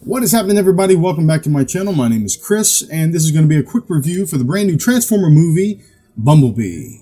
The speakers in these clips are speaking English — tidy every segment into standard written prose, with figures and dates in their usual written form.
What is happening, everybody? Welcome back to my channel. My name is Chris, and this is going to be a quick review for the brand new Transformer movie, Bumblebee.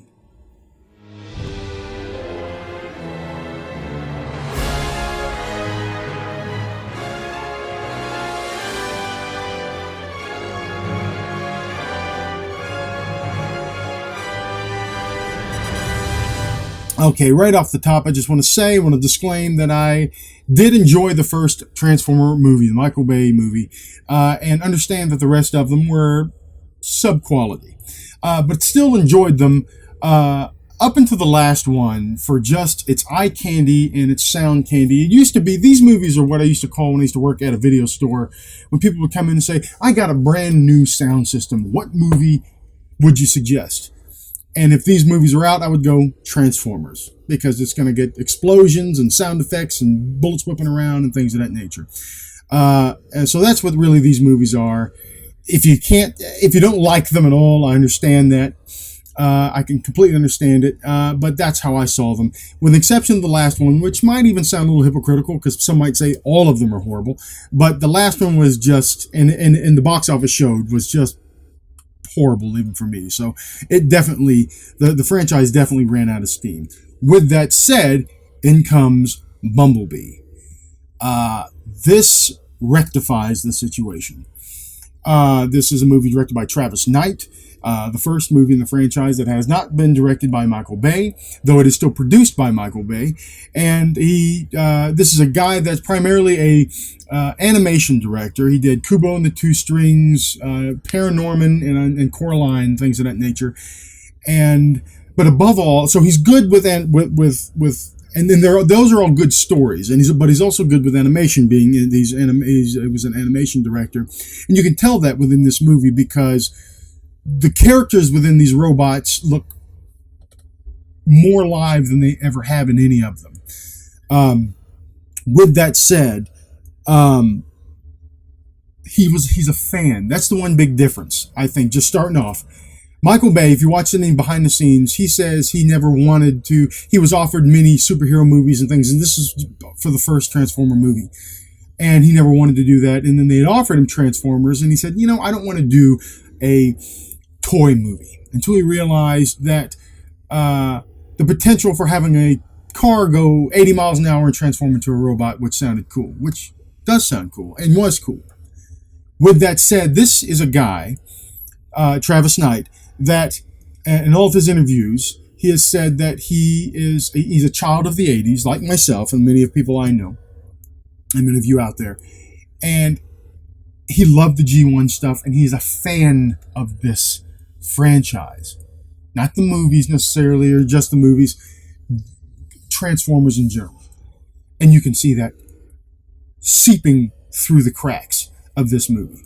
Okay, right off the top, I just want to disclaim that I did enjoy the first Transformer movie, the Michael Bay movie, and understand that the rest of them were sub-quality. But still enjoyed them up until the last one for just its eye candy and its sound candy. It used to be, these movies are what I used to call when I used to work at a video store, when people would come in and say, I got a brand new sound system. What movie would you suggest? And if these movies are out, I would go Transformers, because it's going to get explosions and sound effects and bullets whipping around and things of that nature. And so that's what really these movies are. If you don't like them at all, I understand that. I can completely understand it. But that's how I saw them, with the exception of the last one, which might even sound a little hypocritical, because some might say all of them are horrible. But the last one was just, and the box office showed, was just horrible even for me. So it definitely, the franchise definitely ran out of steam. With that said, in comes Bumblebee. This rectifies the situation. This is a movie directed by Travis Knight, the first movie in the franchise that has not been directed by Michael Bay, though it is still produced by Michael Bay. And this is a guy that's primarily a animation director. He did Kubo and the Two Strings, Paranorman, and Coraline, things of that nature. But above all, so he's good with and then those are all good stories, but he's also good with animation. Being he was an animation director, and you can tell that within this movie, because the characters within these robots look more live than they ever have in any of them. With that said, he's a fan. That's the one big difference, I think, just starting off. Michael Bay, if you watch anything behind the scenes, he says he never wanted to. He was offered many superhero movies and things, and this is for the first Transformer movie. And he never wanted to do that. And then they had offered him Transformers, and he said, I don't want to do a toy movie, until he realized that the potential for having a car go 80 miles an hour and transform into a robot, which sounded cool, which does sound cool and was cool. With that said, this is a guy, Travis Knight, that in all of his interviews, he has said that he's a child of the 80s, like myself and many of people I know, and many of you out there. And he loved the G1 stuff, and he's a fan of this franchise. Not the movies necessarily, or just the movies, Transformers in general. And you can see that seeping through the cracks of this movie.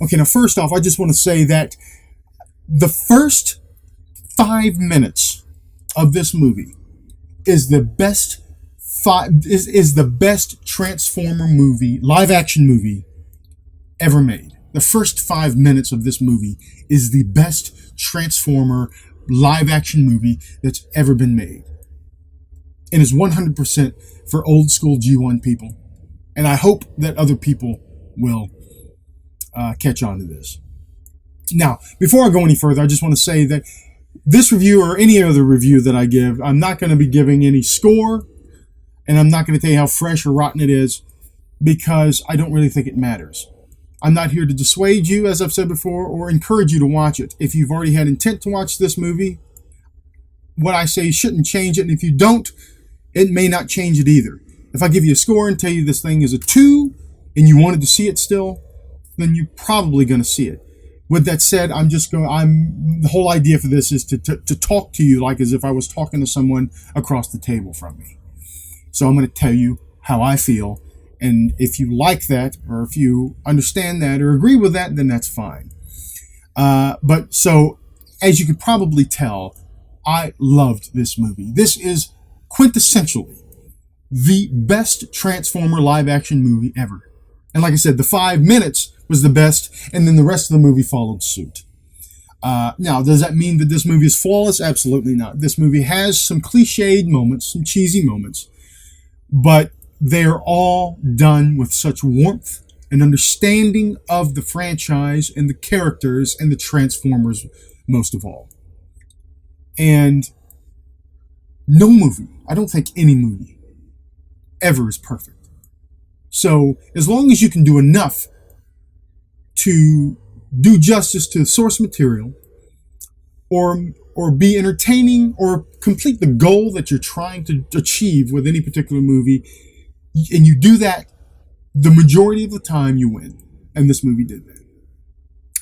Okay, now first off, I just want to say that the first 5 minutes of this movie is the best is the best Transformer movie, live action movie ever made. The first 5 minutes of this movie is the best Transformer live action movie that's ever been made. And is 100% for old school G1 people. And I hope that other people will catch on to this. Now, before I go any further, I just want to say that this review, or any other review that I give, I'm not going to be giving any score, and I'm not going to tell you how fresh or rotten it is, because I don't really think it matters. I'm not here to dissuade you, as I've said before, or encourage you to watch it. If you've already had intent to watch this movie, what I say shouldn't change it, and if you don't, it may not change it either. If I give you a score and tell you this thing is a 2, and you wanted to see it still, then you're probably going to see it. With that said, the whole idea for this is to talk to you like as if I was talking to someone across the table from me. So I'm going to tell you how I feel, and if you like that, or if you understand that, or agree with that, then that's fine. But so, as you could probably tell, I loved this movie. This is quintessentially the best Transformer live-action movie ever. And like I said, the 5 minutes was the best, and then the rest of the movie followed suit. Now, does that mean that this movie is flawless? Absolutely not. This movie has some cliched moments, some cheesy moments, but they're all done with such warmth an understanding of the franchise and the characters and the Transformers most of all. And no movie, I don't think any movie ever is perfect. So as long as you can do enough to do justice to the source material, or be entertaining, or complete the goal that you're trying to achieve with any particular movie, and you do that the majority of the time, you win. And this movie did that.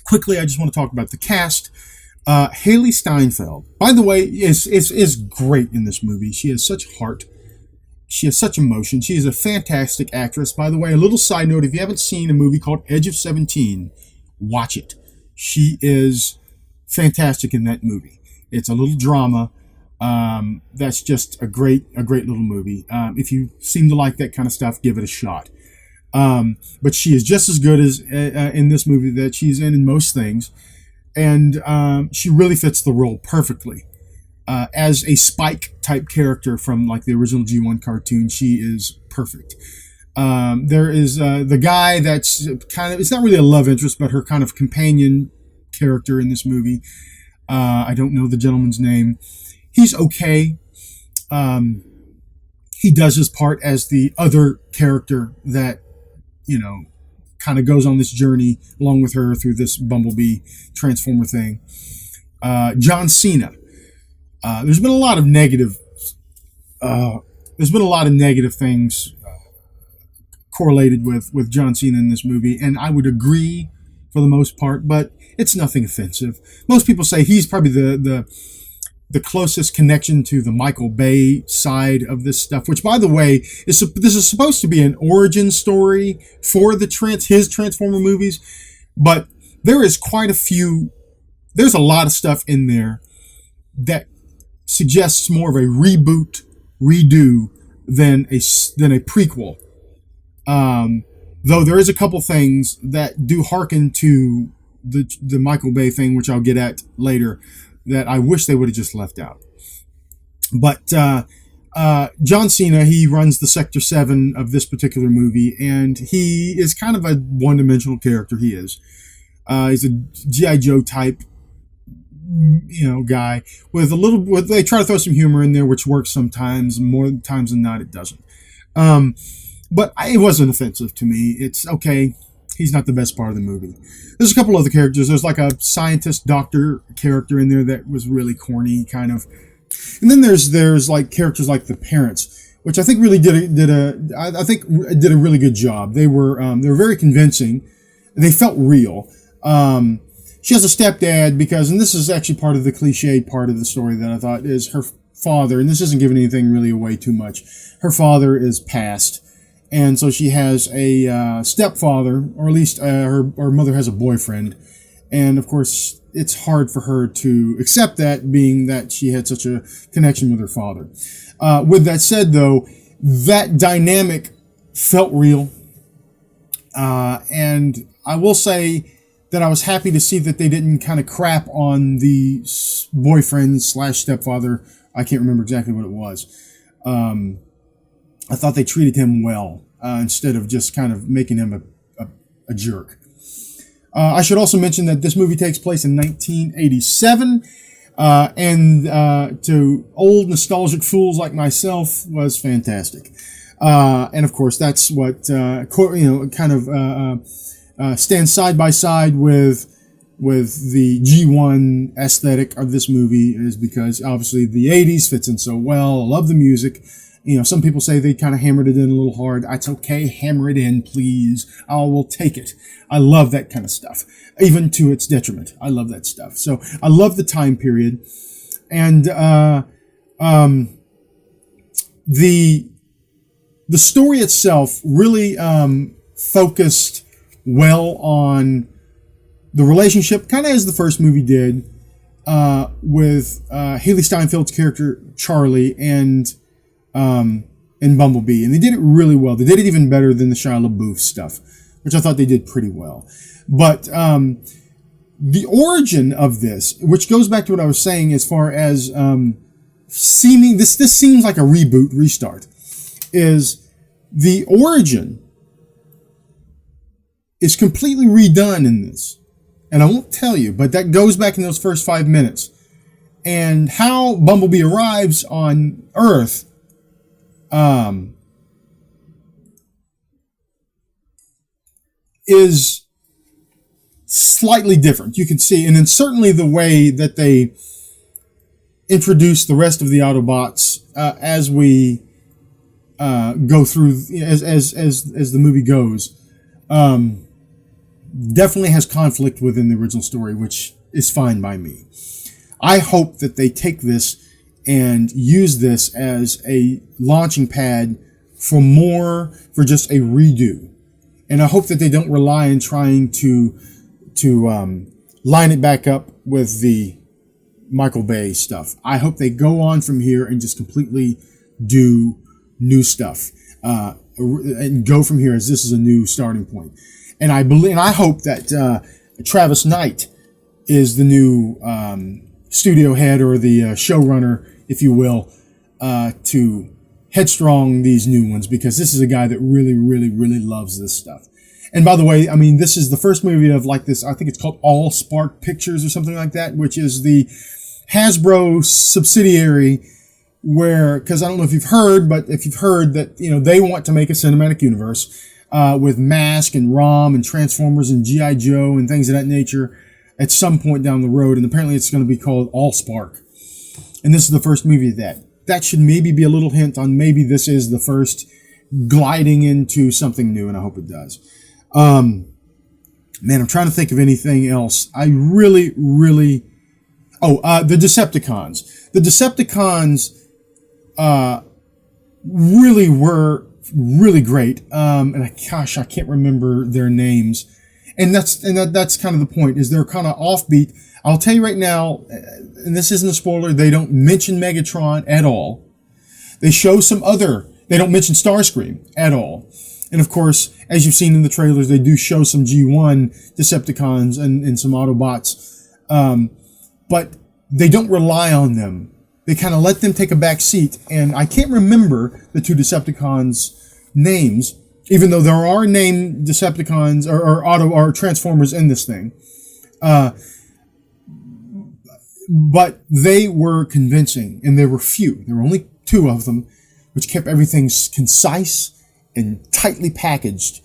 Quickly, I just want to talk about the cast. Haley Steinfeld, by the way, is great in this movie. She has such heart. She has such emotion. She is a fantastic actress. By the way, a little side note, if you haven't seen a movie called Edge of 17, watch it. She is fantastic in that movie. It's a little drama. That's just a great little movie. If you seem to like that kind of stuff, give it a shot. But she is just as good as in this movie that she's in most things. And she really fits the role perfectly. As a Spike type character from like the original G1 cartoon, she is perfect. There is the guy that's kind of, it's not really a love interest, but her kind of companion character in this movie. I don't know the gentleman's name. He's okay. He does his part as the other character that, kind of goes on this journey along with her through this Bumblebee Transformer thing. John Cena. There's been a lot of negative things correlated with John Cena in this movie, and I would agree for the most part, but it's nothing offensive. Most people say he's probably the closest connection to the Michael Bay side of this stuff, which, by the way, this is supposed to be an origin story for his Transformer movies, but there is there's a lot of stuff in there that suggests more of a reboot, redo than a prequel. Though there is a couple things that do hearken to the Michael Bay thing, which I'll get at later, that I wish they would have just left out. But John Cena, he runs the Sector 7 of this particular movie, and he is kind of a one-dimensional character. He is. He's a G.I. Joe type, guy with they try to throw some humor in there, which works sometimes. More times than not, it doesn't. But it wasn't offensive to me. It's okay. He's not the best part of the movie. There's a couple other characters. There's like a scientist doctor character in there that was really corny, kind of. And then there's like characters like the parents, which I think really did a really good job. They were very convincing. They felt real. She has a stepdad and this is actually part of the cliched part of the story that I thought is her father, and this isn't giving anything really away too much. Her father is passed. And so she has a stepfather, or at least her mother has a boyfriend. And of course, it's hard for her to accept that, being that she had such a connection with her father. With that said, though, that dynamic felt real. And I will say that I was happy to see that they didn't kind of crap on the boyfriend / stepfather. I can't remember exactly what it was. I thought they treated him well, instead of just kind of making him a jerk. I should also mention that this movie takes place in 1987, and to old nostalgic fools like myself was fantastic. And of course, that's what stands side by side with the G1 aesthetic of this movie, is because obviously the 80s fits in so well. I love the music. Some people say they kind of hammered it in a little hard. It's okay. Hammer it in, please. I will take it. I love that kind of stuff, even to its detriment. I love that stuff. So I love the time period. And the story itself really focused well on the relationship, kind of as the first movie did, with Haley Steinfeld's character, Charlie, and Bumblebee, and they did it really well. They did it even better than the Shia LaBeouf stuff, which I thought they did pretty well. But the origin of this, which goes back to what I was saying as far as this seems like a reboot, restart, is the origin is completely redone in this. And I won't tell you, but that goes back in those first 5 minutes. And how Bumblebee arrives on Earth is slightly different. You can see, and then certainly the way that they introduce the rest of the Autobots as we go through, as the movie goes, definitely has conflict within the original story, which is fine by me. I hope that they take this and use this as a launching pad for just a redo. And I hope that they don't rely on trying to line it back up with the Michael Bay stuff. I hope they go on from here and just completely do new stuff and go from here, as this is a new starting point. And I hope that Travis Knight is the new studio head, or the showrunner, if you will, to headstrong these new ones, because this is a guy that really, really, really loves this stuff. And by the way, I mean, this is the first movie of like this, I think it's called All Spark Pictures or something like that, which is the Hasbro subsidiary, where, because I don't know if you've heard, but if you've heard that, they want to make a cinematic universe with Mask and ROM and Transformers and G.I. Joe and things of that nature at some point down the road, and apparently it's going to be called All Spark. And this is the first movie of that. That should maybe be a little hint on maybe this is the first gliding into something new, and I hope it does. Man, I'm trying to think of anything else. I really, really... the Decepticons. The Decepticons really were really great. And I can't remember their names. And that's kind of the point, is they're kind of offbeat. I'll tell you right now, and this isn't a spoiler, they don't mention Megatron at all. They show they don't mention Starscream at all. And of course, as you've seen in the trailers, they do show some G1 Decepticons and some Autobots. But they don't rely on them. They kind of let them take a back seat. And I can't remember the two Decepticons' names, even though there are named Decepticons or Transformers in this thing. But they were convincing, and there were few. There were only two of them, which kept everything concise and tightly packaged,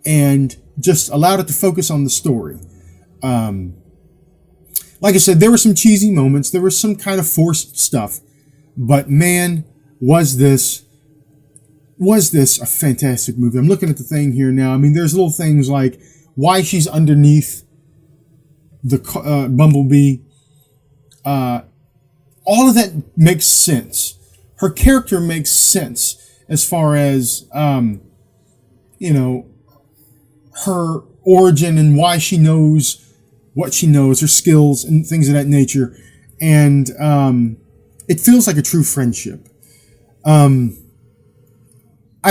and just allowed it to focus on the story. Like I said, there were some cheesy moments. There was some kind of forced stuff. But man, was this a fantastic movie. I'm looking at the thing here now. I mean, there's little things like why she's underneath the Bumblebee. All of that makes sense. Her character makes sense as far as, her origin and why she knows what she knows, her skills and things of that nature. And it feels like a true friendship. I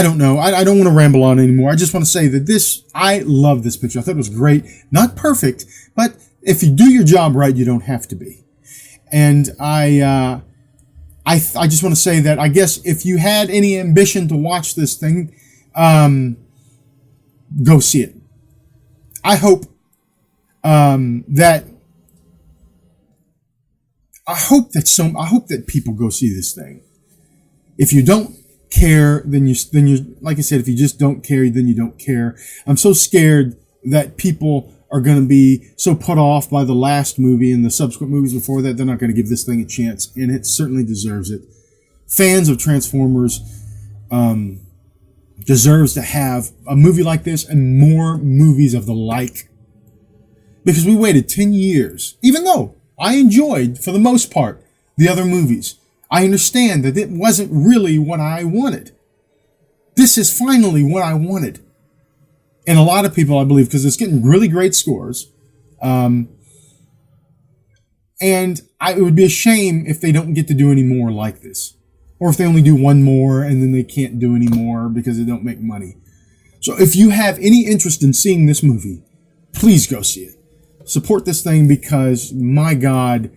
don't know. I don't want to ramble on anymore. I just want to say that I love this picture. I thought it was great. Not perfect, but if you do your job right, you don't have to be. And I just want to say that I guess if you had any ambition to watch this thing, go see it. I hope that people go see this thing. If you don't care, then you're like I said, if you just don't care, then you don't care. I'm so scared that people are going to be so put off by the last movie and the subsequent movies before that, they're not going to give this thing a chance, and it certainly deserves it. Fans of Transformers deserves to have a movie like this and more movies of the like. Because we waited 10 years, even though I enjoyed, for the most part, the other movies. I understand that it wasn't really what I wanted. This is finally what I wanted. And a lot of people, I believe, because it's getting really great scores. And it would be a shame if they don't get to do any more like this. Or if they only do one more and then they can't do any more because they don't make money. So if you have any interest in seeing this movie, please go see it. Support this thing, because, my God,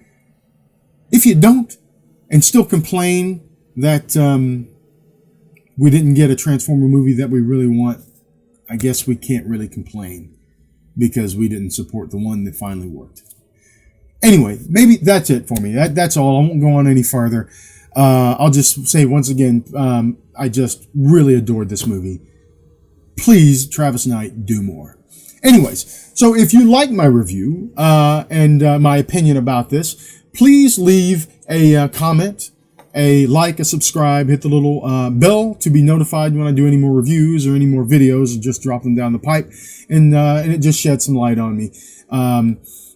if you don't and still complain that we didn't get a Transformer movie that we really want, I guess we can't really complain. because we didn't support the one that finally worked. Anyway, maybe that's it for me. That's all. I won't go on any further. I'll just say once again, I just really adored this movie. Please, Travis Knight, do more. Anyways, so if you like my review and my opinion about this, please leave a comment, a like, a subscribe, hit the little bell to be notified when I do any more reviews or any more videos, and just drop them down the pipe, and it just sheds some light on me.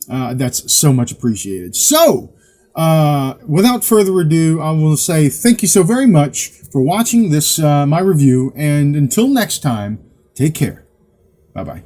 That's so much appreciated. So, without further ado, I will say thank you so very much for watching this my review, and until next time, take care. Bye-bye.